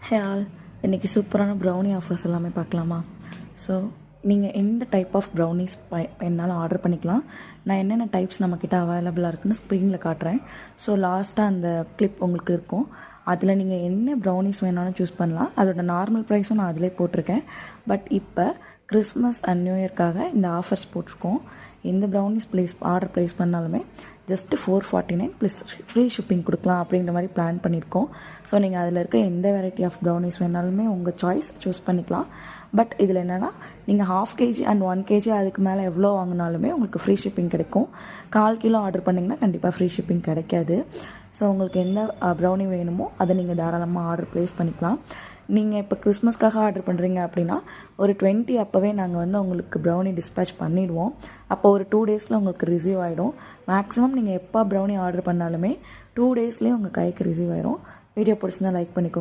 Hey all, இன்றைக்கி சூப்பரான brownie offers எல்லாமே பார்க்கலாமா? ஸோ நீங்கள் எந்த டைப் ஆஃப் ப்ரௌனிஸ் என்னால் ஆர்டர் பண்ணிக்கலாம். நான் என்னென்ன டைப்ஸ் நம்மக்கிட்ட அவைலபிளாக இருக்குன்னு ஸ்க்ரீனில் காட்டுறேன். ஸோ லாஸ்ட்டாக அந்த கிளிப் உங்களுக்கு இருக்கும். அதில் நீங்கள் என்ன ப்ரௌனிஸ் வேணாலும் சூஸ் பண்ணலாம். அதோட நார்மல் ப்ரைஸும் நான் அதிலே போட்டிருக்கேன். பட் இப்போ கிறிஸ்மஸ் அண்ட் நியூ இயர்க்காக இந்த ஆஃபர்ஸ் போட்டிருக்கோம். எந்த ப்ரௌனிஸ் ஆர்டர் ப்ளேஸ் பண்ணாலுமே ஜஸ்ட்டு $449 ப்ளஸ் ஃப்ரீ ஷிப்பிங் கொடுக்கலாம் அப்படின்ற மாதிரி பிளான் பண்ணியிருக்கோம். ஸோ நீங்கள் அதில் இருக்க எந்த வெரைட்டி ஆஃப் ப்ரௌனிஸ் வேணாலுமே உங்கள் சாய்ஸ் சூஸ் பண்ணிக்கலாம். பட் இதில் என்னென்னா நீங்கள் 1/2 kg அண்ட் 1 kg அதுக்கு மேலே எவ்வளோ வாங்கினாலுமே உங்களுக்கு ஃப்ரீ ஷிப்பிங் கிடைக்கும். 1/4 கிலோ ஆர்டர் பண்ணிங்கன்னா கண்டிப்பாக ஃப்ரீ ஷிப்பிங் கிடைக்காது. ஸோ உங்களுக்கு எந்த ப்ரௌனி வேணுமோ அதை நீங்கள் தாராளமாக ஆர்டர் ப்ளேஸ் பண்ணிக்கலாம். நீங்கள் இப்போ கிறிஸ்மஸ்க்காக ஆர்டர் பண்ணுறீங்க அப்படின்னா ஒரு 20 அப்போவே நாங்கள் உங்களுக்கு ப்ரௌனி டிஸ்பேச் பண்ணிவிடுவோம். அப்போ ஒரு 2 டேஸில் உங்களுக்கு ரிசீவ் ஆகிடும். மேக்ஸிமம் நீங்கள் எப்போ ப்ரௌனி ஆர்டர் பண்ணாலுமே 2 டேஸ்லேயே உங்கள் கைக்கு ரிசீவ் ஆகிடும். வீடியோ பிடிச்சிருந்தா லைக் பண்ணிக்கோ.